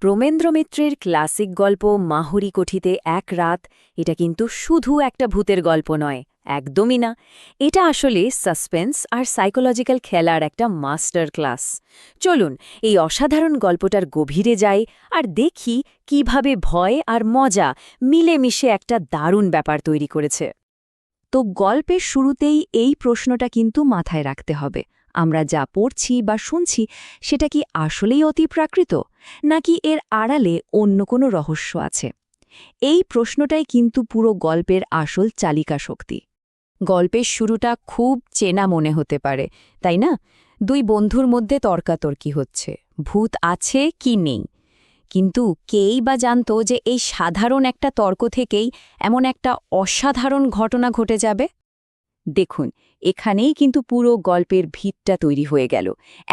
প্রমেন্দ্র মিত্রের ক্লাসিক গল্প মাহুরি কুঠিতে এক রাত এটা কিন্তু শুধু একটা ভূতের গল্প নয়, একদমই না। এটা আসলে সাসপেন্স আর সাইকোলজিক্যাল খেলার একটা মাস্টার ক্লাস। চলুন এই অসাধারণ গল্পটার গভীরে যাই আর দেখি কিভাবে ভয় আর মজা মিলেমিশে একটা দারুণ ব্যাপার তৈরি করেছে। তো গল্পের শুরুতেই এই প্রশ্নটা কিন্তু মাথায় রাখতে হবে, আমরা যা পড়ছি বা শুনছি সেটা কি আসলেই অতিপ্রাকৃত, নাকি এর আড়ালে অন্য কোনো রহস্য আছে? এই প্রশ্নটাই কিন্তু পুরো গল্পের আসল চালিকা শক্তি। গল্পের শুরুটা খুব চেনা মনে হতে পারে, তাই না? দুই বন্ধুর মধ্যে তর্কাতর্কি হচ্ছে, ভূত আছে কি নেই। কিন্তু কেই বা জানত যে এই সাধারণ একটা তর্ক থেকেই এমন একটা অসাধারণ ঘটনা ঘটে যাবে? দেখুন, এখানেই কিন্তু পুরো গল্পের ভিতটা তৈরি হয়ে গেল।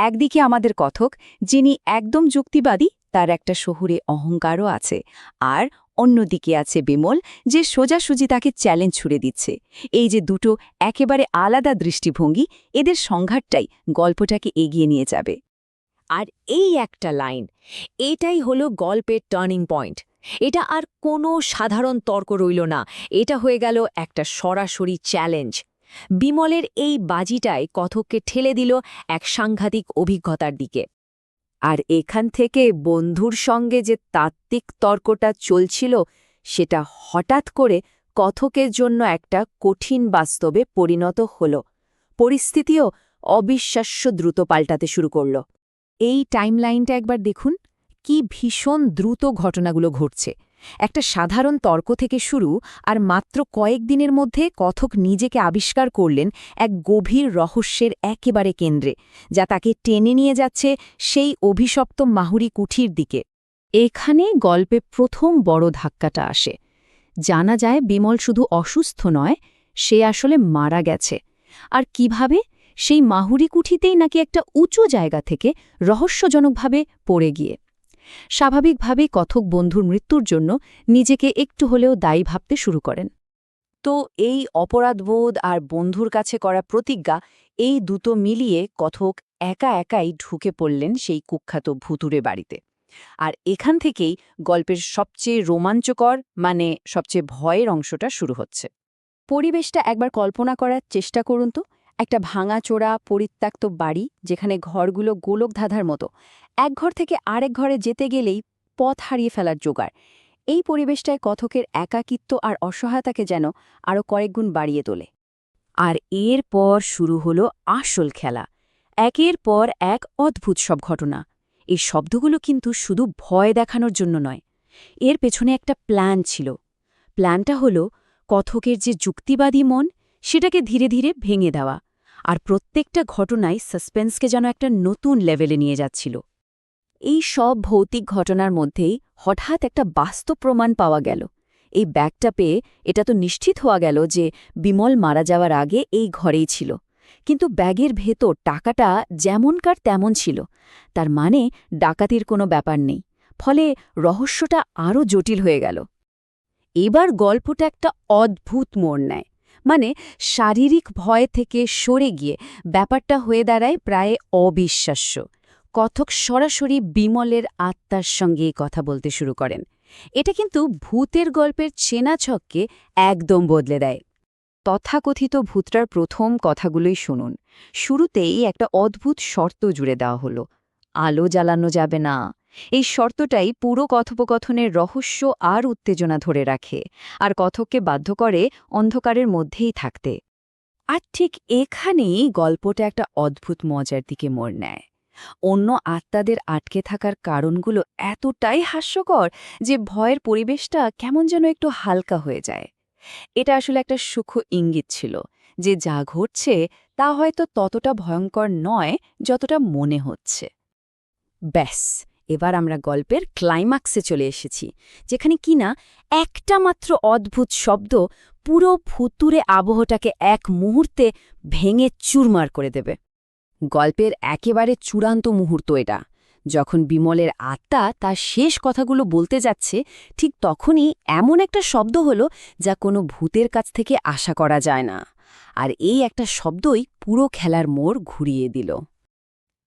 একদিকে আমাদের কথক, যিনি একদম যুক্তিবাদী, তার একটা শহুরে অহংকারও আছে, আর অন্যদিকে আছে বিমল, যে সোজাসুজি তাকে চ্যালেঞ্জ ছুড়ে দিচ্ছে। এই যে দুটো একেবারে আলাদা দৃষ্টিভঙ্গি, এদের সংঘাতটাই গল্পটাকে এগিয়ে নিয়ে যাবে। আর এই একটা লাইন, এটাই হলো গল্পের টার্নিং পয়েন্ট। এটা আর কোনো সাধারণ তর্ক রইল না, এটা হয়ে গেল একটা সরাসরি চ্যালেঞ্জ। বিমলের এই বাজিটাই কথককে ঠেলে দিল এক সাংঘাতিক অভিজ্ঞতার দিকে। আর এখান থেকে বন্ধুর সঙ্গে যে তাত্ত্বিক তর্কটা চলছিল, সেটা হঠাৎ করে কথকের জন্য একটা কঠিন বাস্তবে পরিণত হল। পরিস্থিতিও অবিশ্বাস্য দ্রুত পাল্টাতে শুরু করল। এই টাইমলাইনটা একবার দেখুন, কি ভীষণ দ্রুত ঘটনাগুলো ঘটছে। একটা সাধারণ তর্ক থেকে শুরু, আর মাত্র কয়েকদিনের মধ্যে কথক নিজেকে আবিষ্কার করলেন এক গভীর রহস্যের একেবারে কেন্দ্রে, যা তাকে টেনে নিয়ে যাচ্ছে সেই অভিশপ্ত মাহুরি কুঠির দিকে। এখানে গল্পে প্রথম বড় ধাক্কাটা আসে। জানা যায় বিমল শুধু অসুস্থ নয়, সে আসলে মারা গেছে। আর কিভাবে? সেই মাহুরি কুঠিতেই নাকি একটা উঁচু জায়গা থেকে রহস্যজনকভাবে পড়ে গিয়ে। স্বাভাবিকভাবেই কথক বন্ধুর মৃত্যুর জন্য নিজেকে একটু হলেও দায়ী ভাবতে শুরু করেন। তো এই অপরাধবোধ আর বন্ধুর কাছে করা প্রতিজ্ঞা, এই দুটো মিলিয়ে কথক একা একাই ঢুকে পড়লেন সেই কুখ্যাত ভুতুরে বাড়িতে। আর এখান থেকেই গল্পের সবচেয়ে রোমাঞ্চকর, মানে সবচেয়ে ভয়ের অংশটা শুরু হচ্ছে। পরিবেশটা একবার কল্পনা করার চেষ্টা করুন তো। একটা ভাঙাচোরা পরিত্যক্ত বাড়ি, যেখানে ঘরগুলো গোলকধাঁধার মতো, এক ঘর থেকে আরেক ঘরে যেতে গেলেই পথ হারিয়ে ফেলার জোগাড়। এই পরিবেশটায় কথকের একাকিত্ব আর অসহায়তাকে যেন আরও কয়েকগুণ বাড়িয়ে তোলে। আর এরপর শুরু হলো আসল খেলা। একের পর এক অদ্ভুত সব ঘটনা। এই শব্দগুলো কিন্তু শুধু ভয় দেখানোর জন্য নয়, এর পেছনে একটা প্ল্যান ছিল। প্ল্যানটা হলো কথকের যে যুক্তিবাদী মন, সেটাকে ধীরে ধীরে ভেঙে দেওয়া। আর প্রত্যেকটা ঘটনায় সাসপেন্সকে যেন একটা নতুন লেভেলে নিয়ে যাচ্ছিল। এই সব ভৌতিক ঘটনার মধ্যেই হঠাৎ একটা বাস্তব প্রমাণ পাওয়া গেল। এই ব্যাগটা পেয়ে এটা তো নিশ্চিত হওয়া গেল যে বিমল মারা যাওয়ার আগে এই ঘরেই ছিল। কিন্তু ব্যাগের ভেতর টাকাটা যেমনকার তেমন ছিল, তার মানে ডাকাতির কোনো ব্যাপার নেই। ফলে রহস্যটা আরও জটিল হয়ে গেল। এবার গল্পটা একটা অদ্ভুত মোড় নেয়। মানে শারীরিক ভয় থেকে সরে গিয়ে ব্যাপারটা হয়ে দাঁড়ায় প্রায় অবিশ্বাস্য। কথক সরাসরি বিমলের আত্মার সঙ্গে কথা বলতে শুরু করেন। এটা কিন্তু ভূতের গল্পের চেনা ছককে একদম বদলে দেয়। তথাকথিত ভূতটার প্রথম কথাগুলোই শুনুন। শুরুতেই একটা অদ্ভুত শর্ত জুড়ে দেওয়া হলো, আলো জ্বালানো যাবে না। এই শর্তটাই পুরো কথোপকথনের রহস্য আর উত্তেজনা ধরে রাখে, আর কথককে বাধ্য করে অন্ধকারের মধ্যেই থাকতে। আর ঠিক এখানেই গল্পটা একটা অদ্ভুত মজার দিকে মোড় নেয়। অন্য আত্মাদের আটকে থাকার কারণগুলো এতটাই হাস্যকর যে ভয়ের পরিবেশটা কেমন যেন একটু হালকা হয়ে যায়। এটা আসলে একটা সূক্ষ্ম ইঙ্গিত ছিল যে যা ঘটছে তা হয়তো ততটা ভয়ঙ্কর নয় যতটা মনে হচ্ছে। ব্যাস, এবার আমরা গল্পের ক্লাইম্যাক্সে চলে এসেছি, যেখানে কিনা একটা মাত্র অদ্ভুত শব্দ পুরো ভুতুরে আবহটাকে এক মুহূর্তে ভেঙে চুরমার করে দেবে। গল্পের একেবারে চূড়ান্ত মুহূর্ত এটা। যখন বিমলের আত্মা তার শেষ কথাগুলো বলতে যাচ্ছে, ঠিক তখনই এমন একটা শব্দ হলো যা কোনো ভূতের কাছ থেকে আশা করা যায় না। আর এই একটা শব্দই পুরো খেলার মোড় ঘুরিয়ে দিল।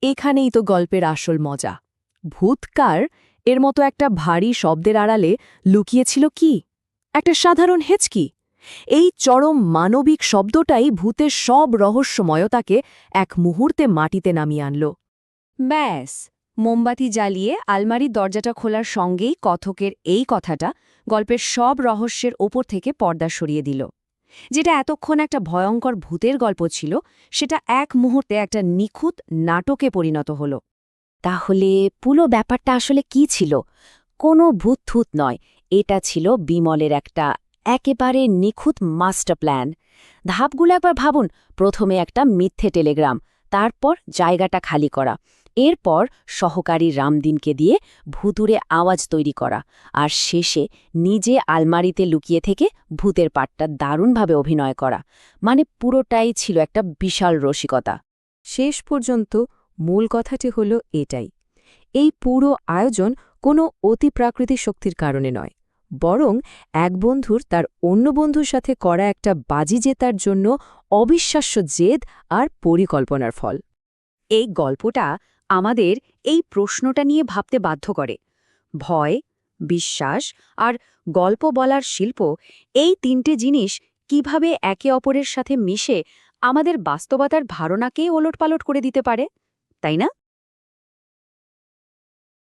এখানেই তো গল্পের আসল মজা। ভূতকার, এর মতো একটা ভারী শব্দের আড়ালে লুকিয়েছিল কি? একটা সাধারণ হেঁচকি। এই চরম মানবিক শব্দটাই ভূতের সব রহস্যময়তাকে এক মুহূর্তে মাটিতে নামিয়ে আনল। ব্যাস, মোমবাতি জ্বালিয়ে আলমারির দরজাটা খোলার সঙ্গেই কথকের এই কথাটা গল্পের সব রহস্যের ওপর থেকে পর্দা সরিয়ে দিল। যেটা এতক্ষণ একটা ভয়ঙ্কর ভূতের গল্প ছিল, সেটা এক মুহূর্তে একটা নিখুঁত নাটকে পরিণত হল। তাহলে পুরো ব্যাপারটা আসলে কি ছিল? কোনো ভূত-থুত নয়, এটা ছিল বিমলের একটা একেবারে নিখুঁত মাস্টার প্ল্যান। ধাপগুলো একবার ভাবুন। প্রথমে একটা মিথ্যে টেলিগ্রাম, তারপর জায়গাটা খালি করা, এরপর সহকারী রামদিনকে দিয়ে ভুতুরে আওয়াজ তৈরি করা, আর শেষে নিজে আলমারিতে লুকিয়ে থেকে ভূতের পাঠটা দারুণভাবে অভিনয় করা। মানে পুরোটাই ছিল একটা বিশাল রসিকতা। শেষ পর্যন্ত মূল কথাটি হল এটাই: এই পুরো আয়োজন কোনো অতিপ্রাকৃতিক শক্তির কারণে নয়, বরং এক বন্ধুর তার অন্য বন্ধুর সাথে করা একটা বাজি জেতার জন্য অবিশ্বাস্য জেদ আর পরিকল্পনার ফল। এই গল্পটা আমাদের এই প্রশ্নটা নিয়ে ভাবতে বাধ্য করে। ভয়, বিশ্বাস আর গল্প বলার শিল্প, এই তিনটে জিনিস কিভাবে একে অপরের সাথে মিশে আমাদের বাস্তবতার ধারণাকেই ওলটপালট করে দিতে পারে, তাই না?